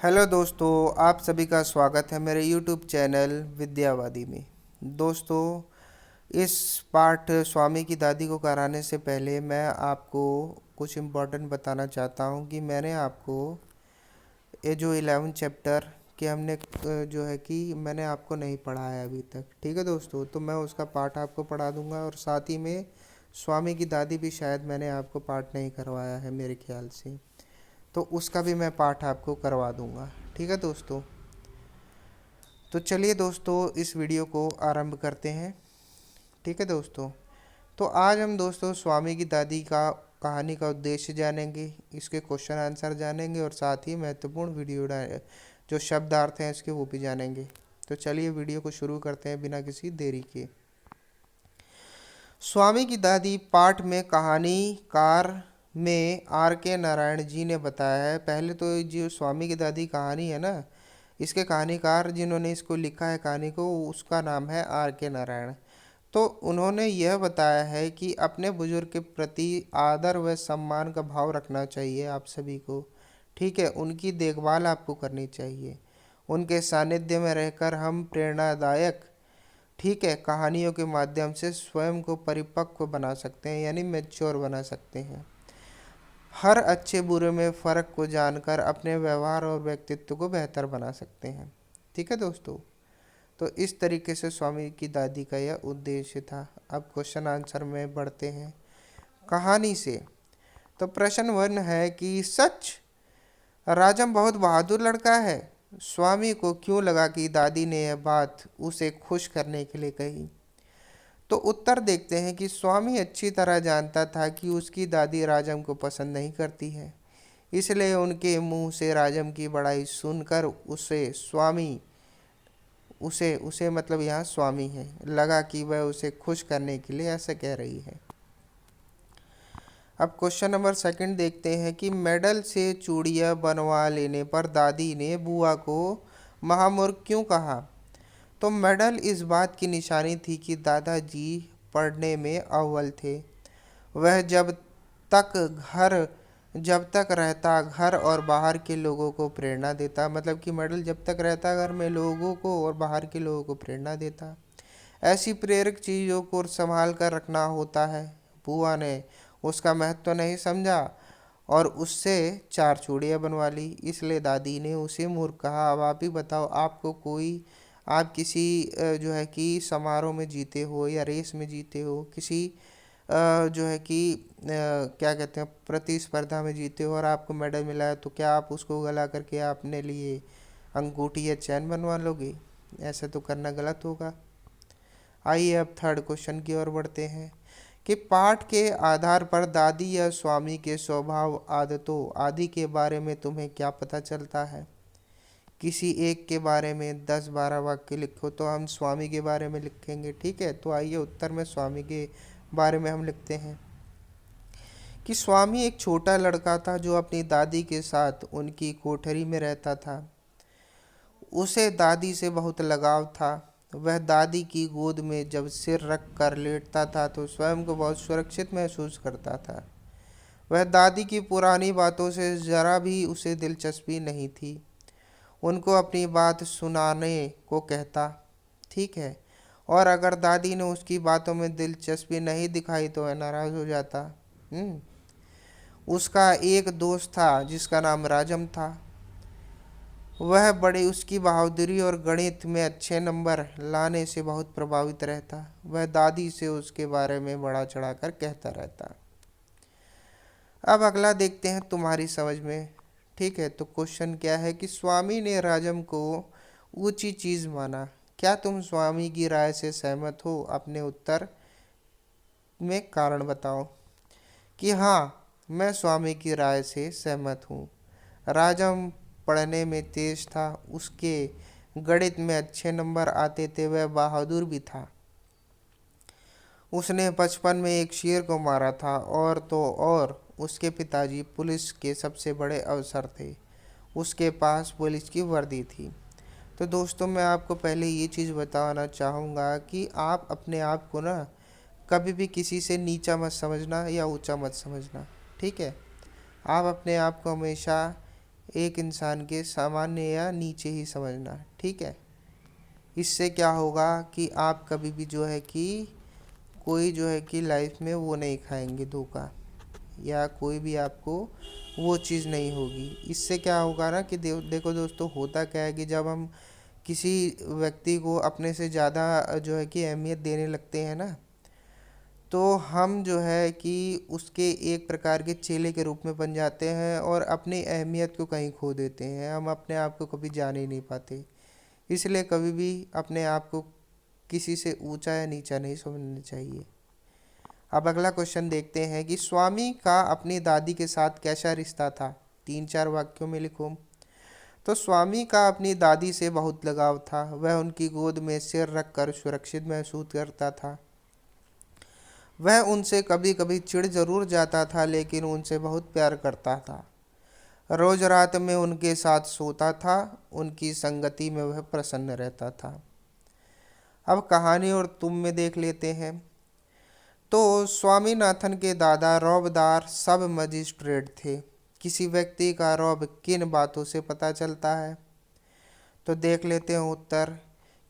Hello दोस्तों, आप सभी का स्वागत है मेरे यूट्यूब चैनल विद्यावादी में। दोस्तों, इस पाठ स्वामी की दादी को कराने से पहले मैं आपको कुछ इम्पोर्टेंट बताना चाहता हूँ कि मैंने आपको ये जो 11 चैप्टर के हमने जो है कि मैंने आपको नहीं पढ़ाया अभी तक। ठीक है दोस्तों, तो मैं उसका पाठ आपको पढ़ा दूंगा और साथ ही में स्वामी की दादी भी शायद मैंने आपको पाठ नहीं करवाया है मेरे ख्याल से, तो उसका भी मैं पाठ आपको करवा दूंगा। ठीक है दोस्तों, तो चलिए दोस्तों इस वीडियो को आरंभ करते हैं। ठीक है दोस्तों, तो आज हम दोस्तों स्वामी की दादी का कहानी का उद्देश्य जानेंगे, इसके क्वेश्चन आंसर जानेंगे और साथ ही महत्वपूर्ण वीडियो जो शब्दार्थ हैं इसके वो भी जानेंगे। तो चलिए वीडियो को शुरू करते हैं बिना किसी देरी के। स्वामी की दादी पाठ में कहानीकार में आर के नारायण जी ने बताया है। पहले तो जो स्वामी की दादी कहानी है ना, इसके कहानीकार जिन्होंने इसको लिखा है कहानी को, उसका नाम है आर के नारायण। तो उन्होंने यह बताया है कि अपने बुजुर्ग के प्रति आदर व सम्मान का भाव रखना चाहिए आप सभी को। ठीक है, उनकी देखभाल आपको करनी चाहिए। उनके सानिध्य में रहकर हम प्रेरणादायक, ठीक है, कहानियों के माध्यम से स्वयं को परिपक्व बना सकते हैं, यानी मैच्योर बना सकते हैं। हर अच्छे बुरे में फ़र्क को जानकर अपने व्यवहार और व्यक्तित्व को बेहतर बना सकते हैं। ठीक है दोस्तों, तो इस तरीके से स्वामी की दादी का यह उद्देश्य था। अब क्वेश्चन आंसर में बढ़ते हैं कहानी से। तो प्रश्न 1 है कि सच राजम बहुत बहादुर लड़का है। स्वामी को क्यों लगा कि दादी ने यह बात उसे खुश करने के लिए कही? तो उत्तर देखते हैं कि स्वामी अच्छी तरह जानता था कि उसकी दादी राजम को पसंद नहीं करती है, इसलिए उनके मुंह से राजम की बड़ाई सुनकर उसे उसे मतलब यहाँ स्वामी है, लगा कि वह उसे खुश करने के लिए ऐसा कह रही है। अब क्वेश्चन नंबर 2 देखते हैं कि मेडल से चूड़ियाँ बनवा लेने पर दादी ने बुआ को महामूर्ख क्यों कहा? तो मेडल इस बात की निशानी थी कि दादाजी पढ़ने में अव्वल थे। वह तक घर जब तक रहता घर और बाहर के लोगों को प्रेरणा देता, मतलब कि मेडल जब तक रहता घर में लोगों को और बाहर के लोगों को प्रेरणा देता। ऐसी प्रेरक चीज़ों को संभाल कर रखना होता है। बुआ ने उसका महत्व नहीं समझा और उससे 4 चूड़ियाँ बनवा ली, इसलिए दादी ने उसे मूर्ख कहा। अब आप ही बताओ, आपको कोई आप किसी जो है कि समारोह में जीते हो या रेस में जीते हो, किसी जो है कि क्या कहते हैं प्रतिस्पर्धा में जीते हो और आपको मेडल मिला है, तो क्या आप उसको गला करके अपने लिए अंगूठी या चैन बनवा लोगे? ऐसा तो करना गलत होगा। आइए अब थर्ड क्वेश्चन की ओर बढ़ते हैं कि पाठ के आधार पर दादी या स्वामी के स्वभाव, आदतों आदि के बारे में तुम्हें क्या पता चलता है? किसी एक के बारे में 10-12 वाक्य लिखो। तो हम स्वामी के बारे में लिखेंगे। ठीक है, तो आइए उत्तर में स्वामी के बारे में हम लिखते हैं कि स्वामी एक छोटा लड़का था जो अपनी दादी के साथ उनकी कोठरी में रहता था। उसे दादी से बहुत लगाव था। वह दादी की गोद में जब सिर रख कर लेटता था तो स्वयं को बहुत सुरक्षित महसूस करता था। वह दादी की पुरानी बातों से जरा भी उसे दिलचस्पी नहीं थी। उनको अपनी बात सुनाने को कहता, ठीक है, और अगर दादी ने उसकी बातों में दिलचस्पी नहीं दिखाई तो वह नाराज़ हो जाता। उसका एक दोस्त था जिसका नाम राजम था। वह बड़ी उसकी बहादुरी और गणित में अच्छे नंबर लाने से बहुत प्रभावित रहता। वह दादी से उसके बारे में बढ़ा चढ़ाकर कहता रहता। अब अगला देखते हैं तुम्हारी समझ में। ठीक है, तो क्वेश्चन क्या है कि स्वामी ने राजम को ऊंची चीज़ माना। क्या तुम स्वामी की राय से सहमत हो? अपने उत्तर में कारण बताओ। कि हाँ, मैं स्वामी की राय से सहमत हूँ। राजम पढ़ने में तेज था, उसके गणित में अच्छे नंबर आते थे, वह बहादुर भी था। उसने बचपन में एक शेर को मारा था और तो और उसके पिताजी पुलिस के सबसे बड़े अफसर थे। उसके पास पुलिस की वर्दी थी। तो दोस्तों, मैं आपको पहले ये चीज़ बताना चाहूँगा कि आप अपने आप को ना कभी भी किसी से नीचा मत समझना या ऊंचा मत समझना। ठीक है, आप अपने आप को हमेशा एक इंसान के सामान्य या नीचे ही समझना, ठीक है। इससे क्या होगा कि आप कभी भी जो है कि कोई जो है कि लाइफ में वो नहीं खाएंगे धोखा, या कोई भी आपको वो चीज़ नहीं होगी। इससे क्या होगा ना कि देखो दोस्तों, होता क्या है कि जब हम किसी व्यक्ति को अपने से ज़्यादा जो है कि अहमियत देने लगते हैं ना, तो हम जो है कि उसके एक प्रकार के चेले के रूप में बन जाते हैं और अपनी अहमियत को कहीं खो देते हैं। हम अपने आप को कभी जान ही नहीं पाते। इसलिए कभी भी अपने आप को किसी से ऊंचा या नीचा नहीं समझना चाहिए। अब अगला क्वेश्चन देखते हैं कि स्वामी का अपनी दादी के साथ कैसा रिश्ता था। 3-4 वाक्यों में लिखो। तो स्वामी का अपनी दादी से बहुत लगाव था। वह उनकी गोद में सिर रखकर सुरक्षित महसूस करता था। वह उनसे कभी कभी चिढ़ जरूर जाता था, लेकिन उनसे बहुत प्यार करता था। रोज रात में उनके साथ सोता था। उनकी संगति में वह प्रसन्न रहता था। अब कहानी और तुम में देख लेते हैं। तो स्वामीनाथन के दादा रौबदार सब मजिस्ट्रेट थे। किसी व्यक्ति का रौब किन बातों से पता चलता है? तो देख लेते हैं उत्तर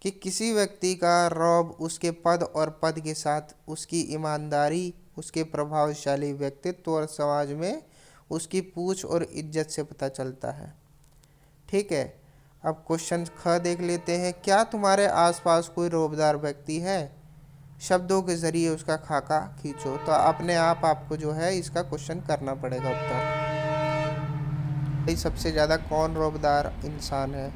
कि किसी व्यक्ति का रौब उसके पद और पद के साथ उसकी ईमानदारी, उसके प्रभावशाली व्यक्तित्व और समाज में उसकी पूछ और इज्जत से पता चलता है। ठीक है। अब क्वेश्चन ख देख लेते हैं। क्या तुम्हारे आसपास कोई रौबदार व्यक्ति है? शब्दों के जरिए उसका खाका खींचो। तो अपने आप आपको जो है इसका क्वेश्चन करना पड़ेगा उत्तर। भाई सबसे ज़्यादा कौन रौबदार इंसान है?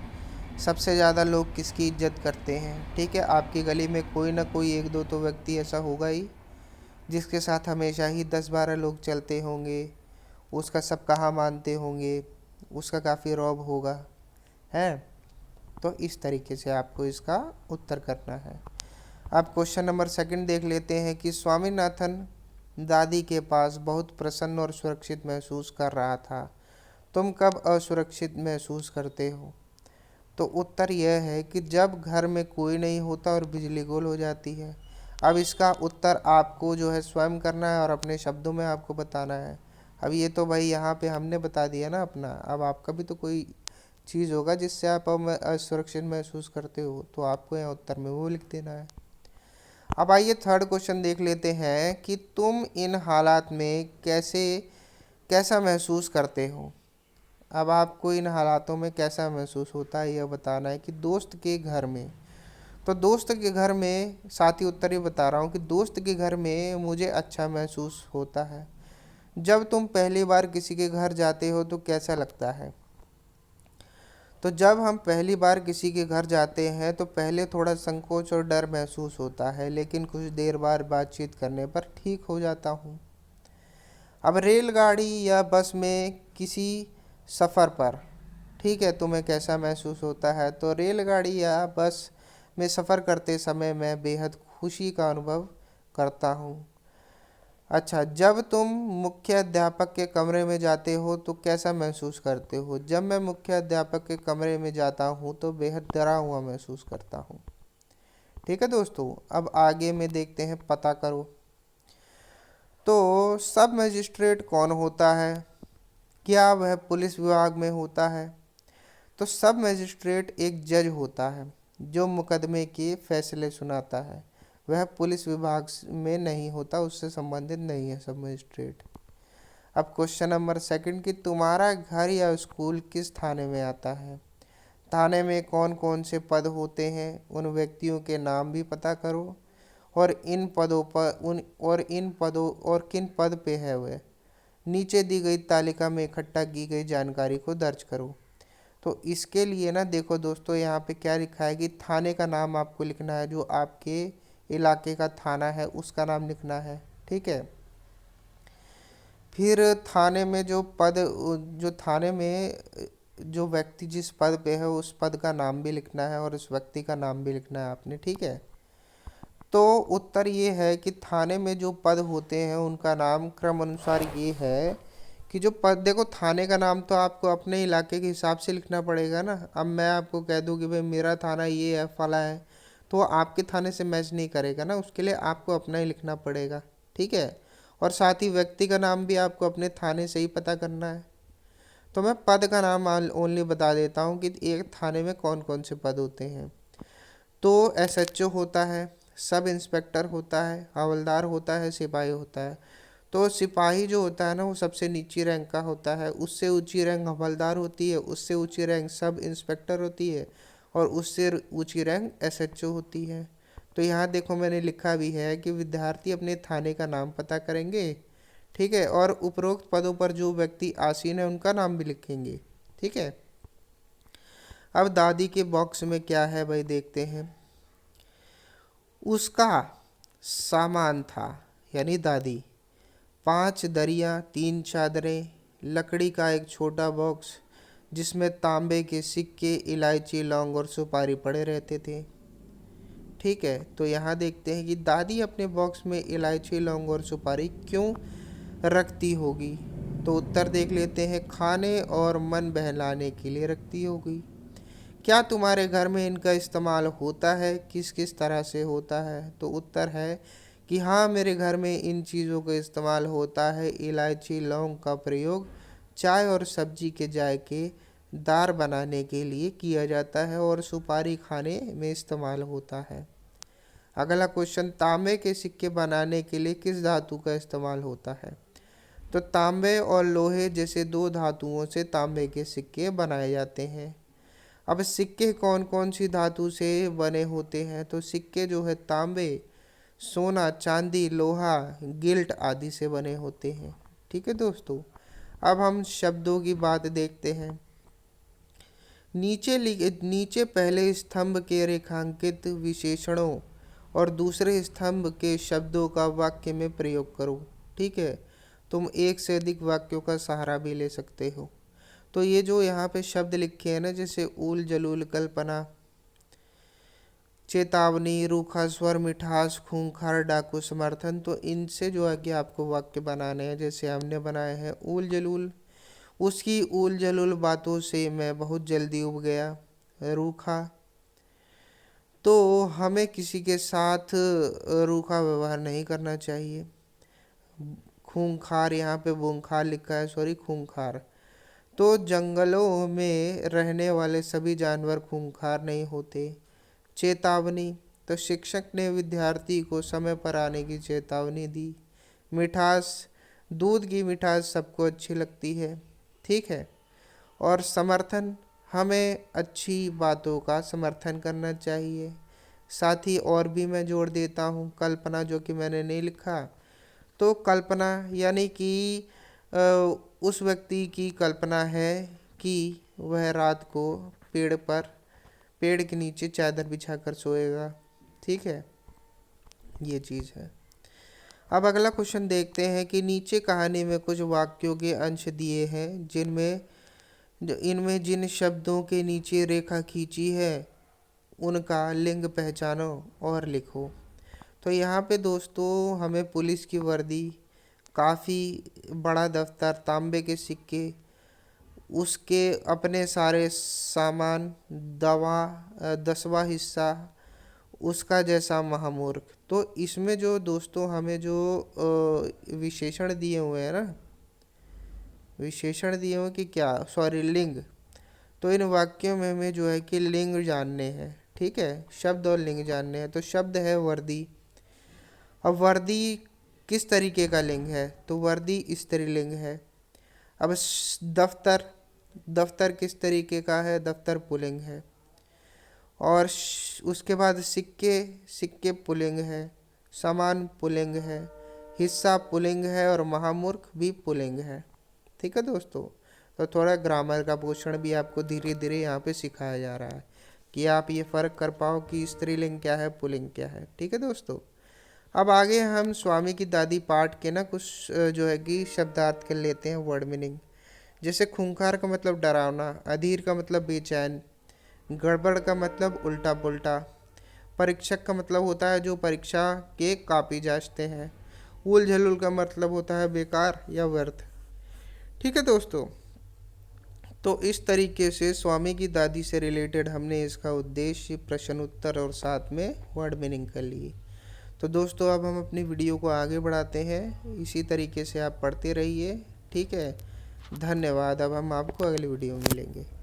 सबसे ज़्यादा लोग किसकी इज्जत करते हैं? ठीक है, आपकी गली में कोई ना कोई एक दो तो व्यक्ति ऐसा होगा ही जिसके साथ हमेशा ही 10-12 लोग चलते होंगे, उसका सब कहा मानते होंगे, उसका काफ़ी रौब होगा, है। तो इस तरीके से आपको इसका उत्तर करना है। अब क्वेश्चन नंबर 2 देख लेते हैं कि स्वामीनाथन दादी के पास बहुत प्रसन्न और सुरक्षित महसूस कर रहा था। तुम कब असुरक्षित महसूस करते हो? तो उत्तर यह है कि जब घर में कोई नहीं होता और बिजली गुल हो जाती है। अब इसका उत्तर आपको जो है स्वयं करना है और अपने शब्दों में आपको बताना है। अब ये तो भाई यहाँ पे हमने बता दिया ना अपना, अब आपका भी तो कोई चीज़ होगा जिससे आप असुरक्षित महसूस करते हो, तो आपको यहाँ उत्तर में वो लिख देना है। अब आइए 3rd क्वेश्चन देख लेते हैं कि तुम इन हालात में कैसा महसूस करते हो। अब आपको इन हालातों में कैसा महसूस होता है यह बताना है कि दोस्त के घर में। तो दोस्त के घर में, साथ ही उत्तर ही बता रहा हूँ कि दोस्त के घर में मुझे अच्छा महसूस होता है। जब तुम पहली बार किसी के घर जाते हो तो कैसा लगता है? तो जब हम पहली बार किसी के घर जाते हैं तो पहले थोड़ा संकोच और डर महसूस होता है, लेकिन कुछ देर बाद बातचीत करने पर ठीक हो जाता हूँ। अब रेलगाड़ी या बस में किसी सफ़र पर, ठीक है, तुम्हें कैसा महसूस होता है? तो रेलगाड़ी या बस में सफ़र करते समय मैं बेहद खुशी का अनुभव करता हूँ। अच्छा, जब तुम मुख्य अध्यापक के कमरे में जाते हो तो कैसा महसूस करते हो? जब मैं मुख्य अध्यापक के कमरे में जाता हूँ तो बेहद डरा हुआ महसूस करता हूँ। ठीक है दोस्तों, अब आगे में देखते हैं, पता करो। तो सब मजिस्ट्रेट कौन होता है? क्या वह पुलिस विभाग में होता है? तो सब मजिस्ट्रेट एक जज होता है जो मुकदमे के फैसले सुनाता है। वह पुलिस विभाग में नहीं होता, उससे संबंधित नहीं है सब मजिस्ट्रेट। अब क्वेश्चन नंबर 2 कि तुम्हारा घर या स्कूल किस थाने में आता है? थाने में कौन कौन से पद होते हैं, उन व्यक्तियों के नाम भी पता करो और इन पदों पर इन पदों और किन पद पे है वह। नीचे दी गई तालिका में इकट्ठा की गई जानकारी को दर्ज करो। तो इसके लिए ना देखो दोस्तों, यहाँ पे क्या लिखा है कि थाने का नाम आपको लिखना है, जो आपके इलाके का थाना है उसका नाम लिखना है। ठीक है। फिर थाने में जो थाने में जो व्यक्ति जिस पद पे है उस पद का नाम भी लिखना है और उस व्यक्ति का नाम भी लिखना है आपने। ठीक है। तो उत्तर ये है कि थाने में जो पद होते हैं उनका नाम क्रम अनुसार ये है कि जो पद, देखो थाने का नाम तो आपको अपने इलाके के हिसाब से लिखना पड़ेगा ना। अब मैं आपको कह दूं कि भाई मेरा थाना ये है, फला है, तो वो आपके थाने से मैच नहीं करेगा ना, उसके लिए आपको अपना ही लिखना पड़ेगा। ठीक है। और साथ ही व्यक्ति का नाम भी आपको अपने थाने से ही पता करना है। तो मैं पद का नाम ओनली बता देता हूँ कि एक थाने में कौन कौन से पद होते हैं। तो एसएचओ होता है, सब इंस्पेक्टर होता है, हवलदार होता है, सिपाही होता है। तो सिपाही जो होता है ना वो सबसे नीची रैंक का होता है, उससे ऊंची रैंक हवलदार होती है, उससे ऊंची रैंक सब इंस्पेक्टर होती है, और उससे ऊंची रैंक एसएचओ होती है। तो यहाँ देखो मैंने लिखा भी है कि विद्यार्थी अपने थाने का नाम पता करेंगे, ठीक है, और उपरोक्त पदों पर जो व्यक्ति आसीन है उनका नाम भी लिखेंगे, ठीक है। अब दादी के बॉक्स में क्या है भाई, देखते हैं। उसका सामान था, यानी दादी, 5 दरियाँ, 3 चादरें, लकड़ी का एक छोटा बॉक्स जिसमें तांबे के सिक्के, इलायची, लौंग और सुपारी पड़े रहते थे, ठीक है। तो यहाँ देखते हैं कि दादी अपने बॉक्स में इलायची, लौंग और सुपारी क्यों रखती होगी। तो उत्तर देख लेते हैं, खाने और मन बहलाने के लिए रखती होगी। क्या तुम्हारे घर में इनका इस्तेमाल होता है, किस किस तरह से होता है। तो उत्तर है कि हाँ, मेरे घर में इन चीज़ों का इस्तेमाल होता है। इलायची, लौंग का प्रयोग चाय और सब्जी के जायके दार बनाने के लिए किया जाता है, और सुपारी खाने में इस्तेमाल होता है। अगला क्वेश्चन, तांबे के सिक्के बनाने के लिए किस धातु का इस्तेमाल होता है। तो तांबे और लोहे जैसे 2 धातुओं से तांबे के सिक्के बनाए जाते हैं। अब सिक्के कौन कौन सी धातु से बने होते हैं। तो सिक्के जो है तांबे, सोना, चांदी, लोहा, गिल्ट आदि से बने होते हैं, ठीक है दोस्तों। अब हम शब्दों की बात देखते हैं। नीचे पहले स्तंभ के रेखांकित विशेषणों और दूसरे स्तंभ के शब्दों का वाक्य में प्रयोग करो, ठीक है। तुम एक से अधिक वाक्यों का सहारा भी ले सकते हो। तो ये जो यहाँ पे शब्द लिखे हैं ना, जैसे ऊल जलूल, कल्पना, चेतावनी, रूखा स्वर, मिठास, खूंखार, डाकू, समर्थन, तो इनसे जो है कि आपको वाक्य बनाने हैं। जैसे हमने बनाए हैं ऊल जलूल, उसकी ऊल जलूल बातों से मैं बहुत जल्दी उब गया। रूखा, तो हमें किसी के साथ रूखा व्यवहार नहीं करना चाहिए। खूंखार, यहाँ पे बूंखार लिखा है, सॉरी खूंखार। तो जंगलों में रहने वाले सभी जानवर खूंखार नहीं होते। चेतावनी, तो शिक्षक ने विद्यार्थी को समय पर आने की चेतावनी दी। मिठास, दूध की मिठास सबको अच्छी लगती है, ठीक है। और समर्थन, हमें अच्छी बातों का समर्थन करना चाहिए। साथ ही और भी मैं जोड़ देता हूँ, कल्पना, जो कि मैंने नहीं लिखा। तो कल्पना यानी कि उस व्यक्ति की कल्पना है कि वह रात को पेड़ के नीचे चादर बिछाकर सोएगा, ठीक है, ये चीज़ है। अब अगला क्वेश्चन देखते हैं कि नीचे कहानी में कुछ वाक्यों के अंश दिए हैं इनमें जिन शब्दों के नीचे रेखा खींची है उनका लिंग पहचानो और लिखो। तो यहाँ पे दोस्तों हमें पुलिस की वर्दी, काफ़ी बड़ा दफ्तर, तांबे के सिक्के, उसके अपने सारे सामान, दवा, 10वां हिस्सा, उसका जैसा महामूर्ख। तो इसमें जो दोस्तों हमें जो विशेषण दिए हुए हैं ना, विशेषण दिए हुए कि क्या, सॉरी, लिंग। तो इन वाक्यों में हमें जो है कि लिंग जानने हैं, ठीक है, शब्द और लिंग जानने हैं। तो शब्द है वर्दी। अब वर्दी किस तरीके का लिंग है। तो वर्दी स्त्रीलिंग है। अब दफ्तर, दफ्तर किस तरीके का है। दफ्तर पुल्लिंग है। और उसके बाद सिक्के, सिक्के पुल्लिंग है। सामान पुल्लिंग है। हिस्सा पुल्लिंग है। और महामूर्ख भी पुल्लिंग है, ठीक है दोस्तों। तो थोड़ा ग्रामर का पोषण भी आपको धीरे धीरे यहाँ पे सिखाया जा रहा है कि आप ये फ़र्क कर पाओ कि स्त्रीलिंग क्या है, पुल्लिंग क्या है, ठीक है दोस्तों। अब आगे हम स्वामी की दादी पाठ के ना कुछ जो है कि शब्दार्थ के लेते हैं, वर्ड मीनिंग। जैसे खूंखार का मतलब डरावना, अधीर का मतलब बेचैन, गड़बड़ का मतलब उल्टा पुल्टा, परीक्षक का मतलब होता है जो परीक्षा के कॉपी जांचते हैं, उल झलूल का मतलब होता है बेकार या व्यर्थ, ठीक है दोस्तों। तो इस तरीके से स्वामी की दादी से रिलेटेड हमने इसका उद्देश्य, प्रश्न उत्तर और साथ में वर्ड मीनिंग कर लिए। तो दोस्तों अब हम अपनी वीडियो को आगे बढ़ाते हैं। इसी तरीके से आप पढ़ते रहिए, ठीक है। धन्यवाद। अब हम आपको अगली वीडियो में मिलेंगे।